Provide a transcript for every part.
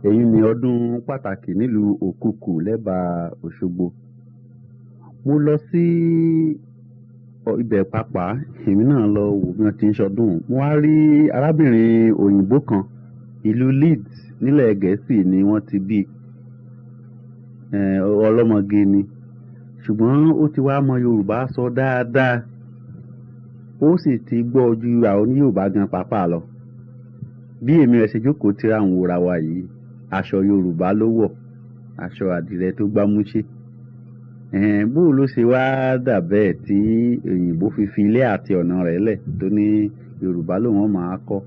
èyí ni ọdún pàtàkì nílùú Òkùkù lẹ́bàá Òṣogbo. Mo lọ sí ibẹ̀ pàápàá, èmi náà lọ wò bí wọ́n ti ń ṣọdún. Mo wá rí arábìnrin òyìnbó kan, ìlú Leeds nílẹ̀ Gẹ̀ẹ́sì ni wọ́n ti bí, ọlọ́mọge ni, ṣùgbọ́n ó ti wá mọ Yorùbá sọ dáadáa, ó sì ti gbọ́ ju àwọn ní Yorùbá gan pàápàá lọ. Bí èmi rẹ̀ ṣe jókòó tira ń wòra wa yìí, aṣọ Yorùbá ló wọ̀, aṣọ àdìrẹ tó gbámúṣé. Bó ló ṣe wá dà bẹ́ẹ̀ tí òyìnbó fi fi ilé àti ọ̀nà rẹ̀ lẹ̀ tó ní Yorùbá lòun máa kọ́,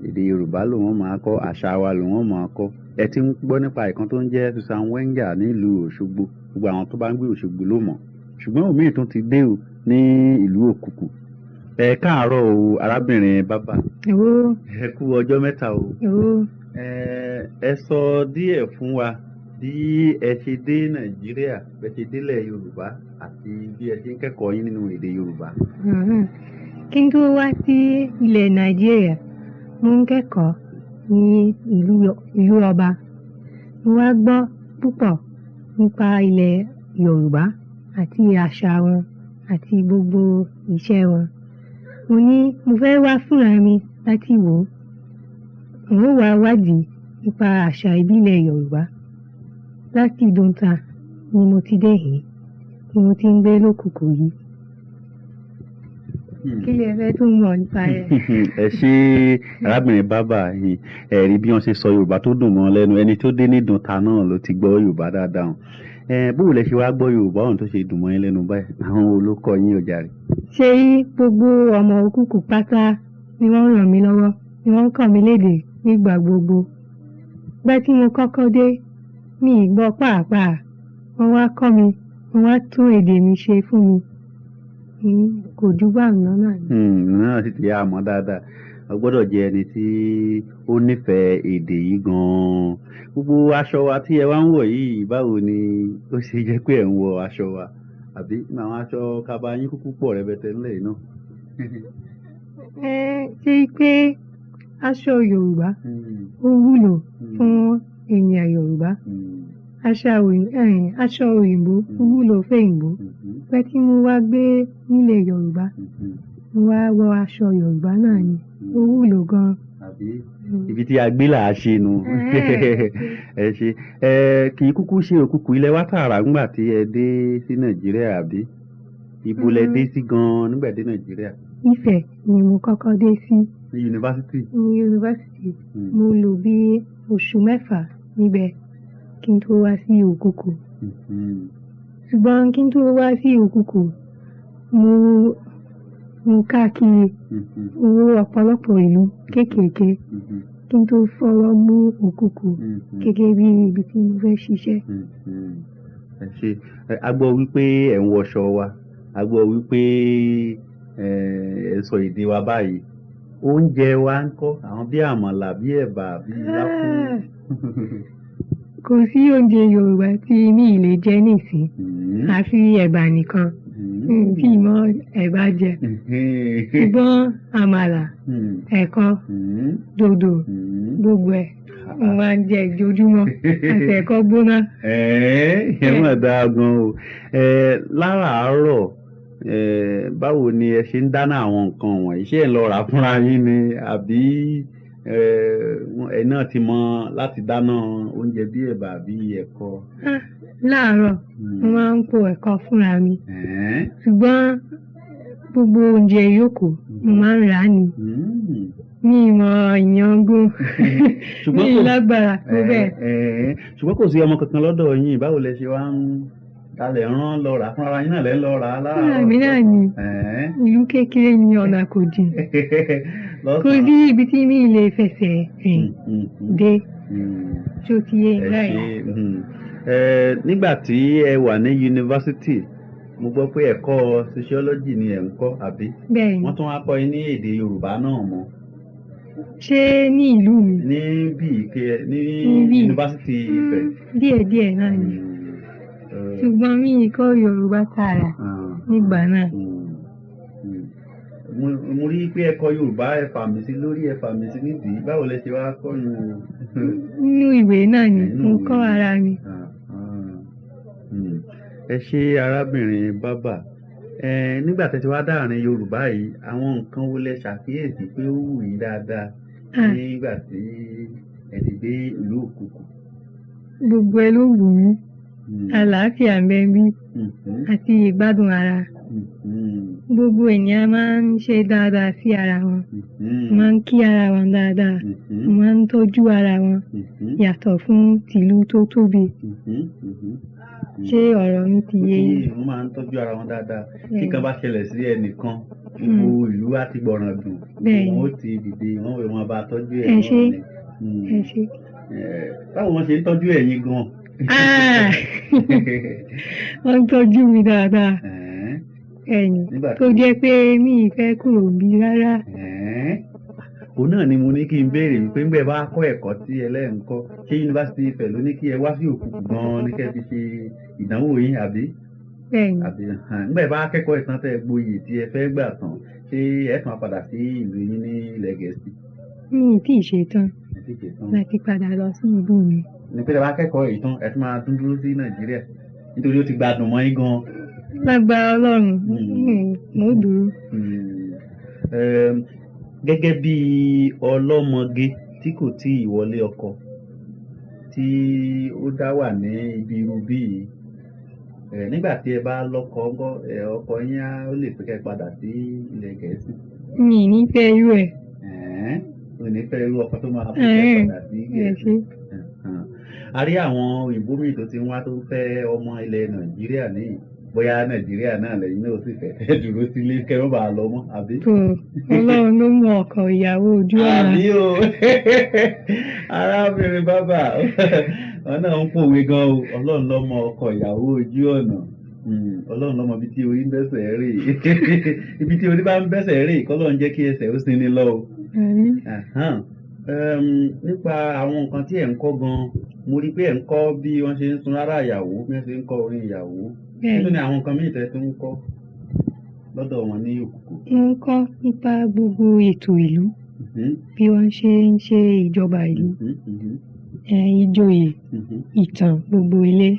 èdè Yorùbá lòun máa kọ́, àṣà wa lòun máa kọ́. Ẹ ti ń gbọ́ nípa ìkan tó ń jẹ́ Susan Wenger nílùú Òṣogbo, gbogbo àwọn tó bá ń gbé Òṣogbo ló mọ̀, ṣùgbọ́n òmíì tó ti dé o ní ìlú Òkùkù. Ẹ káàárọ̀ o arábìnrin bàbá. Ẹ kú ọjọ́ mẹ́ta o. Ẹ sọ díẹ̀ fún wa bí ẹ ṣe dé Nàìjíríà, bẹ ṣe délẹ̀ Yorùbá àti bí ẹ ṣe ń kẹ́kọ̀ọ́ yín nínú èdè Yorùbá. Kí n tó wá sí ilẹ̀ Nàìjíríà, mo ń kẹ́kọ̀ọ́ ní ìlú ọba. Mo wá gbọ́ púpọ̀ nípa ilẹ̀ Yorùbá àti àṣà wọn àti gbogbo ìṣe wọn. Mo ní mo fẹ́ wá fúnra mi láti wò ó. Mo wá wádìí nípa àṣà ìbílẹ̀ Yorùbá. Láti Ìdúntà ni mo ti dé yìí, ni mo ti ń gbé lókùkù yìí. Kí lẹ fẹ́ tún mọ̀ nípa rẹ̀? Ẹ ṣe arábìnrin bàbá yìí, ẹ rí bí wọ́n ṣe sọ Yorùbá tó dùn mọ́ lẹ́nu. Ẹni tó dé ní Ìdúntà náà ló ti gbọ́ Yorùbá dáadáa. Bó lẹ ṣe wá gbọ́ Yorùbá ọ̀hún tó ṣe dùn mọ́ yín lẹ́nu báyìí? Àwọn olókọ yín ò jàre. Ṣé gbogbo ọmọ Òkùkù pátá ni wọ́n ràn mí lọ́wọ́, ni wọ́n kọ́ mi lédè nígbà gbogbo. Gbẹ́ tí mo kọ́kọ́ dé, mi ì gbọ́ pàápàá. Wọ́n wá kọ́ mi, wọ́n wá tún èdè mi ṣe fún mi. Kò jù bá mi lọ́nà ni. Náà sì ti yá àmọ́ dáadáa. O gbọ́dọ̀ jẹ́ ẹni tí ó nífẹ̀ẹ́ èdè yìí gan-an. Gbogbo aṣọ wa tí ẹ wá ń wọ̀ yìí, báwo ni ó ṣe jẹ́ pé ẹ̀ ń wọ aṣọ wa? Àbí àwọn aṣọ kaba yín kúkú pọ̀ rẹpẹtẹ nílẹ̀ náà. Ṣé pé aṣọ Yorùbá ó wúlò fún ènìyàn Yorùbá? Aṣọ òyìnbó ó wúlò fún òyìnbó. Pé tí mo wá gbé nílẹ̀ Yorùbá, mo wá wọ aṣọ Yorùbá náà ni, ó wúlò gan-an. Ibi tí a gbé là á ṣe nu. Ẹ ṣe kì í kúkú ṣe Òkùkù ilẹ̀ wá tààrà nígbà tí ẹ dé sí Nàìjíríà, àbí ibo lẹ dé sí gan-an nígbà dé Nàìjíríà? Ifẹ̀ ni mo kọ́kọ́ dé sí. Ní yunifásitì? Ní yunifásitì. Mo lò bí oṣù 6 níbẹ̀ kí n tó wá sí Òkùkù. Ṣùgbọ́n kí n tó wá sí Òkùkù, mo káàkiri owó ọ̀pọ̀lọpọ̀ ìlú kéékèèké kí n tó fọwọ́ mú Òkùkù gẹ́gẹ́ bí ibi tí mo fẹ́ ṣiṣẹ́. Ẹ ṣe a gbọ́ wípé ẹ̀ ń wọṣọ wa, a gbọ́ wípé ẹ sọ èdè wa báyìí. Oúnjẹ wa ń kọ́, àwọn bí àmàlà, bí ẹ̀bà, bí láfún. Kò sí oúnjẹ Yorùbá tí mi ì lè jẹ nísìn, àfi ẹ̀bà nìkan. Bí mọ ẹ̀bà jẹ. Ṣùgbọ́n àmàlà, ẹ̀kọ, dòdò, gbogbo ẹ̀ mo máa ń jẹ ìjojúmọ́ àti ẹ̀kọ gbóná. Ẹ mà dáa gan o. Láràárọ̀, báwo ni ẹ ṣe ń dáná àwọn nǹkan wọ̀nyí? Ṣé ẹ lọ rà fúnra yín ni, àbí ẹ náà ti mọ láti dáná oúnjẹ bí ẹ̀bà bí ẹ̀kọ? Láàárọ̀ mo máa ń po ẹ̀kọ fúnra mi, ṣùgbọ́n gbogbo oúnjẹ yòókù mo máa ń rà á ni. Mi mọ ìyangún mi lágbára tó bẹ́ẹ̀. Ṣùgbọ́n kò sí ọmọ kankan lọ́dọ̀ yín, báwo lẹ ṣe wá ń dalẹ̀ rán lọ rà fúnra yín náà lẹ́ ń lọ rà á láàárọ̀? Fúnra mi náà ni. Ìlú kékeré ni, ọ̀nà kò jìn. Kò sí ibi tí mi lè fẹsẹ̀ rìn dé tó ti yé láì. Nígbà tí ẹ wà ní yunifásitì, mo gbọ́ pé ẹ̀kọ́ sociology ni ẹ̀ ń kọ́, àbí? Bẹ́ẹ̀ni. Wọ́n tún wá kọ́ yín ní èdè Yorùbá náà mọ́? Ṣé ní ìlú mi? Ní yunifásitì Ifẹ̀? Díẹ̀díẹ̀ náà ni. Ṣùgbọ́n mi ì kọ́ Yorùbá tààrà nígbà náà. mo rí pé ẹ̀kọ́ Yorùbá ẹ fàmì sí lórí ẹ fàmì sí nídìí báwo lẹ ṣe wá kọ́ nu. nínú ìwé náà ni mo kọ́ ara mi. ẹ ṣe arábìnrin bábà nígbà tẹ́ ti wá dáàrin Yorùbá yìí àwọn nǹkan wo lẹ ṣàkíyèsí pé ó wù yín dáadáa nígbà tí ẹ ti dé ìlú Òkùkù. gbogbo ẹ ló wù mí àlàáfíà ń bẹ bí àti ìgbádùn ara. gbogbo ènìyàn máa ń ṣe dáadáa sí ara wọn máa ń kí ara wọn dáadáa máa ń tọ́jú ara wọn yàtọ̀ fún tìlú tó tóbi. ṣé ọ̀rọ̀ mi ti yé yín? wọ́n máa ń tọ́jú ara wọn dáadáa kí kan bá ṣẹlẹ̀ sí ẹnìkan gbogbo ìlú á ti gbọ̀ràn dùn wọn ó ti dìde wọn ò máa bá tọ́jú ẹ̀ ẹ ṣé. báwo wọ́n ṣe ń tọ́jú ẹ̀yin gan? wọ́n ń tọ́jú mi dáadáa ẹ̀yìn tó jẹ́ pé mi ì fẹ́ kúrò bí rárá. òun náà ni mo ní kí n béèrè wípé ń bẹ̀ bá kọ́ ẹ̀kọ́ tí ẹlẹ́ǹkọ́ ṣé yunifásitì Ifẹ̀ ló ní kí ẹ wá sí Òkùkù gan-an ní kẹ́ fi ṣe ìdánwò yín àbí? àbí ńgbà bá kẹ́kọ̀ọ́ ìtàn tẹ́ gboyè tí ẹ fẹ́ gbà tán ṣé ẹ tún padà sí ìlú yín ní ilẹ̀ Gẹ̀ẹ́sì? mi ì tí ì ṣetán láti padà lọ sí ìlú mi. ní pé bá kẹ́kọ̀ọ́ ìtàn ẹ tún máa tún dúró sí Nàìjíríà nítorí ó ti gbádùn mọ́ yín gan-an. lágbára Ọlọ́run mo dúró. gẹ́gẹ́ bí ọlọ́mọge tí kò tí ì wọlé ọkọ tí ó dá wà ní ibi irú bíi nígbà tí ẹ bá lọ́kọ ọkọ yín ó lè pé kẹ́ padà sí ilẹ̀ Gẹ̀ẹ́sì. mi ní fẹ́ irú ẹ̀. ò ní fẹ́ irú ọkọ tó máa pé kẹ́ padà sí Gẹ̀ẹ́sì. a rí àwọn òyìnbó míì tó ti ń wá tó fẹ́ ọmọ ilẹ̀ Nàìjíríà níyì bóyá Nàìjíríà náà lẹ́yìn náà sì fẹ́ dúró sílé kẹ́rọ́ bá lọ mọ́ àbí. Ọlọ́run ló mú ọkọ ìyàwó ojú ọ̀la. àbí o arábìnrin bábà wọn náà ń pòwe gan o Ọlọ́run ló mọ ọkọ ìyàwó ojú ọ̀nà Ọlọ́run ló mọ ibi tí orí ń bẹ́sẹ̀ rè ibi tí orí bá ń bẹ́sẹ̀ rè kọ́lọ́run jẹ́ kí ẹsẹ̀ ó sinmi lọ o. nípa àwọn nǹkan tí ẹ̀ ń kọ́ gan mo rí pé ẹ̀ ń kọ́ bí wọ́n ṣe ń sun rárá ìyàwó bí wọ́n ṣe ń kọ́ orin ìyàwó nínú ni àwọn nǹkan mìíràn tó ń kọ́ lọ́dọ̀ wọn ní Òkùkù. wọ́n ń kọ́ nípa gbogbo ètò ìlú bí wọ́n ṣe ń ṣe ìjọba ìlú ìjòyè ìtàn gbogbo ilé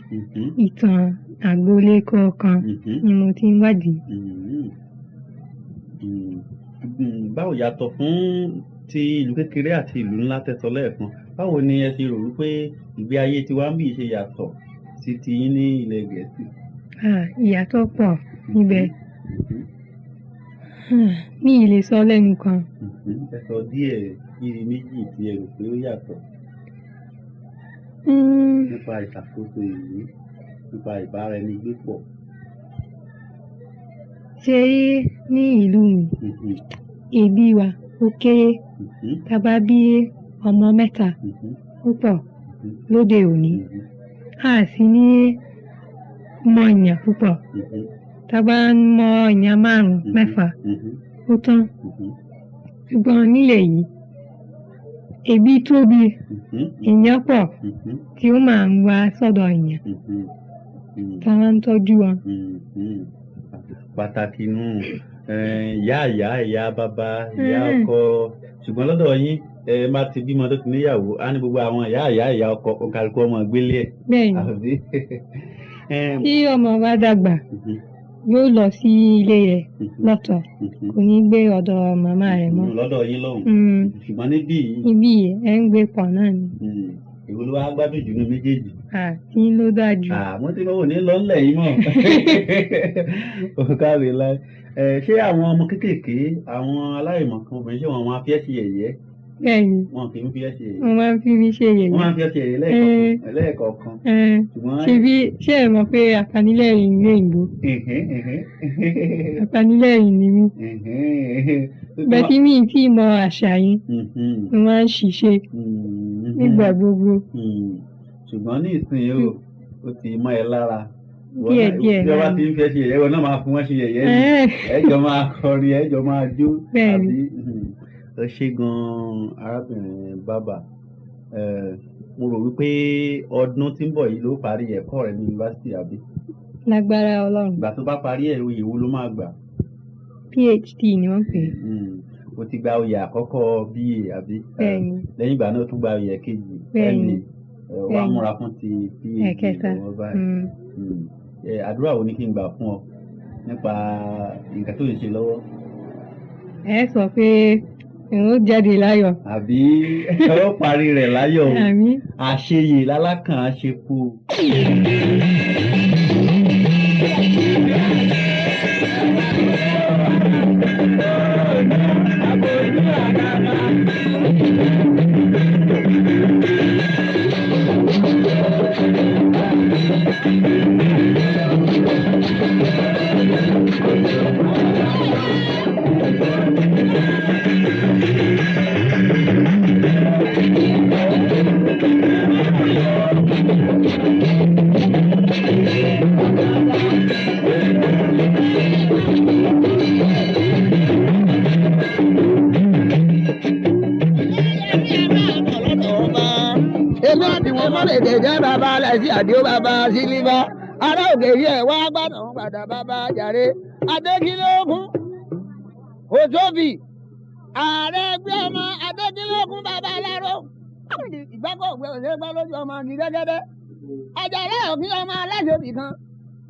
ìtàn àgboolé kọ̀ọ̀kan ni mo ti ń wádìí. báwo yàtọ̀ fún ti ìlú kékeré àti ìlú ńlá tẹ́sọ lẹ́ẹ̀kan báwo ni ẹ ti rò wípé ìgbé ayé tiwa ń bí ṣe yàtọ̀ sí ti yín ní ilẹ̀ Gẹ̀ẹ́sì? ìyàtọ̀ pọ̀ níbẹ̀ mi ì lè sọ lẹ́nu kan. ẹ sọ díẹ̀ bíi méjì tí ẹ rò pé ó yàtọ̀ nípa ìṣàkóso ìlú nípa ìbáraẹnigbépọ̀. ṣé ní ìlú mi ẹbí wa ó kéré tá bá bí ọmọ mẹ́ta ó pọ̀ lóde òní a sì ní mọ èèyàn púpọ̀ tá bá ń mọ èèyàn 5-6 ó tán ṣùgbọ́n nílẹ̀ yìí ẹbí tóbi èèyàn pọ̀ tí ó máa ń wá sọ́dọ̀ èèyàn tá a ń tọ́jú wọn. pàtàkì nù ìyá bàbá ìyá ọkọ ṣùgbọ́n lọ́dọ̀ yín má ti bímọ tó ti níyàwó á ní gbogbo àwọn ìyá ọkọ kálukú ọmọ gbélé ẹ̀. bẹ́ẹ̀ni tí ọmọ bá dàgbà yóò lọ sí ilé rẹ̀ lọ́tọ̀ kò ní gbé ọ̀dọ̀ màmá rẹ̀ mọ́. lọ́dọ̀ yín lọ́hùn ṣùgbọ́n níbí yìí ẹ̀ ń gbé pọ̀ náà ni. èwo ló wá gbádùn jù ní méjèèjì? kí ló dájú. mo ti mọ̀ wò ní lọ́nlẹ̀ yìí mọ̀ òkàrè láì ṣé àwọn ọmọ kéékèèké àwọn aláìmọ̀kan obìnrin ṣé wọn máa fi ẹ́ ṣe yẹ̀yẹ́? bẹ́ẹ̀ni wọn kì í fi ẹ́ ṣe yẹ̀yẹ́. wọ́n máa ń fi mí ṣe yẹ̀yẹ́. wọ́n máa ń fi ẹ́ ṣe yẹ̀yẹ́ lẹ́ẹ̀kọ̀ọ̀kan. ṣé ẹ mọ̀ pé apanilẹ́rìn ní òyìnbó apanilẹ́rìn ni mí bẹ́ẹ̀ tí mi tí mọ àṣà yín mo máa ń ṣiṣẹ́ nígbà gbogbo. ṣùgbọ́n ní ìsinyìí ó ti mọ́ ẹ lára díẹ̀ bí wọ́n bá ti ń fi ẹ́ ṣe yẹ̀yẹ́ wọn náà máa fún wọn ṣe yẹ̀yẹ́ ni ẹjọ́ máa kọrin ẹjọ́ máa jó àbí. ẹ ṣé gan-an arábìnrin bàbà mo rò wípé ọdún tí ń bọ̀ yìí ló parí ẹ̀kọ́ rẹ̀ ní yunifásitì àbí? lágbára Ọlọ́run. ìgbà tó bá parí ẹ̀ oyè wo ló máa gbà? PhD ni wọ́n pè é. O ti gba oyè àkọ́kọ́ BA àbí? Bẹ́ẹ̀ni. Lẹ́yìn ìgbà náà o tún gba oyè kejì. Bẹ́ẹ̀ni. Wà á múra fún ti PhD ẹ̀kẹta. lọ́wọ́ báyìí. Àdúrà wo ni kí n gbà fún ọ nípa nǹkan tó ń ṣe lọ́wọ́? Ẹ sọ pé ó jáde láyọ̀. Àbí ó parí rẹ̀ láyọ̀. Àmín. Àṣeyè lálákàn àṣepọ̀. Èmi àti wọn mọ́ lè jẹ́ bàbá aláìsí àdéhùn bàbá sílíbà. Ará òkè yìí ẹ̀ wá gbàdàn gbàdà bàbá jàre. Adékìlógún Òjòbí ààrẹ ẹgbẹ́ ọmọ Adékìlógún bàbá aláró. Ìgbàgbọ́ ògbẹ́ òṣèré gbọ́ lójú ọmọ gídẹ́gẹ́dẹ́. Àjàlá òkè ọmọ aláṣẹ́bì kan.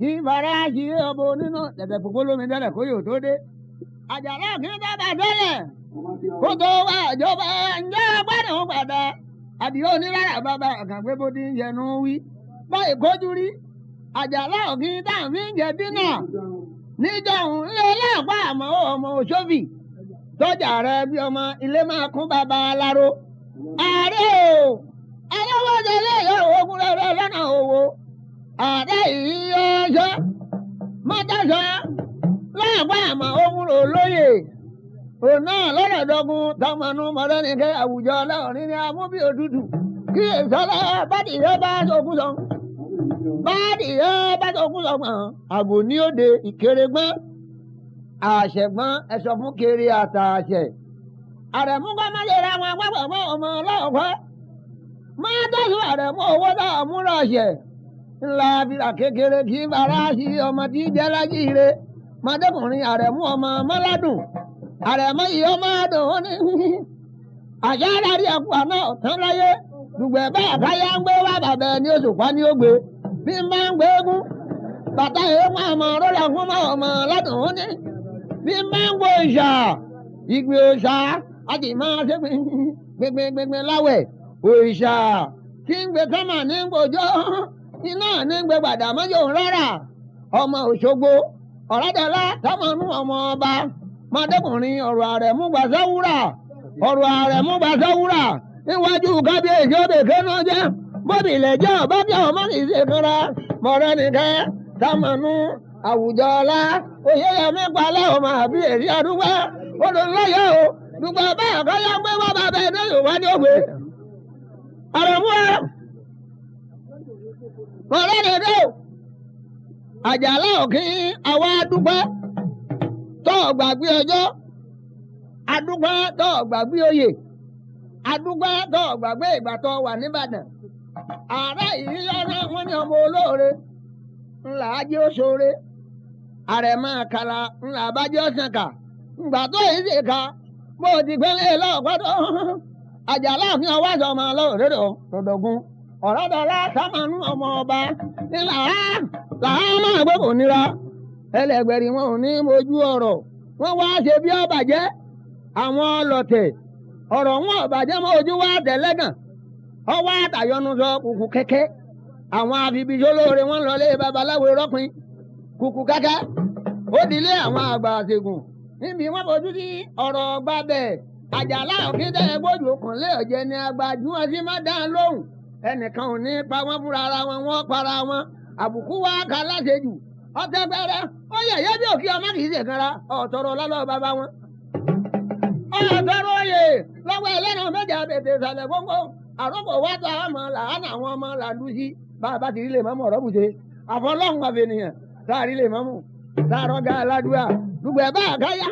Ìbára ṣe ọbọ onínà tẹ̀tẹ̀ pòpó lómi tẹ́lẹ̀ kó yóò tó dé. Àjàlá òkè bàbá tẹ́lẹ̀ kó tó wá ìjọba ǹjẹ́ gbàdàn gbàdà. Àdìó onílára bàbá àkàngbé bó ti ń yẹnu wí. Báyìí kójú rí. Àjàlá òkín táwọn fi ń jẹ dínà. Níjọ̀hún ilé láàpá àmọ́ ọmọ Òṣòbí. Tọ́jà rẹ bí ọmọ ilé máa kún bàbá aláró. Ààrẹ o! Aláwọ̀dé lè yọ ogun rere lọ́nà owó. Ààrẹ yìí ọjọ́. Mọ́tàṣọ́. Láàpá àmọ́ ogun rò lóye. Òun náà lọ́rọ̀ dọ́gun tọmọnú mọ́lẹ́nìkẹ́ àwùjọ ọlọ́rin ní amúbí òtútù kí èsọ́lá bádìyẹ bá sókún sọ. Bádìyẹ bá sókún sọ pọ̀n àgò ní òde ìkérégbọ́n àṣẹ̀gbọ́n ẹ̀sọ́ fún kiri àtàṣẹ. Àrẹ̀mú kọ́ má lè ra wọn pápọ̀ mọ́ ọmọ ọlọ́ọ̀pẹ́. Má tọ́sí àrẹ̀mú owó tá a múra ṣẹ̀. Ńlá bíra kékeré kí bàrá sí ọmọ tí jẹ́ lájí ire. Mọ̀dékùnrin àrẹ̀mú ọmọ mọ́ládùn. Àrẹ̀mọ́ yìí ó máa dùn ó ní. Àṣà àdárí ẹ̀kú àná ọ̀tán láyé. Dùgbẹ̀ bá àkáyá ń gbé wá bàbá ẹni oṣù pa ní ògbé. Bí máa ń gbé egún. Bàtà èèmọ̀ àmọ̀ rọ́lá fún ọmọ ládùn ó ní. Bí máa ń gbó ìṣà. Ìgbé òṣà. A sì máa ṣe gbẹgbẹgbẹgbẹ láwẹ̀. Òṣà. Kí ń gbé sọ́mà ní gbòjó. Iná ní gbé gbàdàmọ́jò rárá. Ọmọ Òṣogbo. Ọ̀rẹ́dẹ̀lá tọmọnú ọmọ ọba. Mọ̀dékùnrin ọ̀rọ̀ Àrẹ̀mú gbàsẹ́wúrà ọ̀rọ̀ Àrẹ̀mú gbàsẹ́wúrà níwájú kábíyèsí òbèké náà jẹ́ bóbi ilẹ̀ jẹ́ ọ̀bá bí ọmọ kì í ṣe kanra mọ̀rẹ́nìkẹ́ támọ̀nù àwùjọ ọlá oyeyèmí palẹ̀ ọmọ àbí èrí àdúgbò olùlọ́yọ̀ o dùgbò bá àkọ́yà gbé wá bàbá ẹ̀ náà wá ní òwe. Àrẹ̀mú ẹ̀ mọ̀rẹ́nìkẹ́ Àjàlá òkín àwa dúpẹ́. Tọ́ gbàgbé ọjọ́, adúpẹ́ tọ́ gbàgbé oyè, adúpẹ́ tọ́ gbàgbé ìgbà tó wà nìbàdàn. Ààrẹ yìí yọ́nà wọn ní ọmọ olóore, ńlá ajé oṣoore. Àrẹ̀mọ àkàlà ńlá abájẹ́ ọ̀sànkà, ńgbà tó yìí ṣe ká, bó ti pẹ́lẹ́ lọ́ọ̀pẹ́ tó. Àjàlá òfin ọwọ́ àṣọ ọmọ lóòrèdò tòdògún. Ọ̀rọ̀dọ̀lá sámánú ọmọ ọba, ńlá máa gbé kò nira. Ẹlẹgbẹ̀rì wọn ò ní mojú ọ̀rọ̀ wọ́n wá ṣe bí ọbàjẹ́ àwọn ọlọ̀tẹ̀ ọ̀rọ̀ wọn ọbàjẹ́ mọ́ ojú wá tẹ̀lẹ́gàn ọwọ́ àtàyọnu sọ kùkù kẹ́kẹ́ àwọn afibiṣó lóore wọn lọlé babaláwo rọ́pin kùkù kẹ́kẹ́ ó dilé àwọn àgbà àṣegùn níbi wọn fojú sí ọ̀rọ̀ ọgbà bẹ́ẹ̀ Àjàlá òkín tẹ́ gbójú kan lé ọ̀jẹ̀ ní agbájú wọn sí má dáhùn lóhùn ẹnìkan ò ní pa wọn fúnra ara wọn wọn para wọn àbùkù wá ká láṣejù ọtẹ gbẹrẹ ó yẹ bí òkè ọmọ kì í ṣe kanra ọtọrọ lọlọ bàbá wọn. ọtọrọ oyè lọ́wọ́ ẹlẹ́nà méje àbètè ìsàlẹ̀ gbogbo àròpọ̀ wá tó àwọn ọmọ làánà àwọn ọmọ làǹdùsí bàbá ti rí lè mọ́mọ́ ọ̀rọ̀ bùṣe àfọlọ́hún àbẹ̀nìyàn táàrí lè mọ́mọ́ táàrọ̀ ga aládùúgbà dùgbẹ̀ bá àkáyá.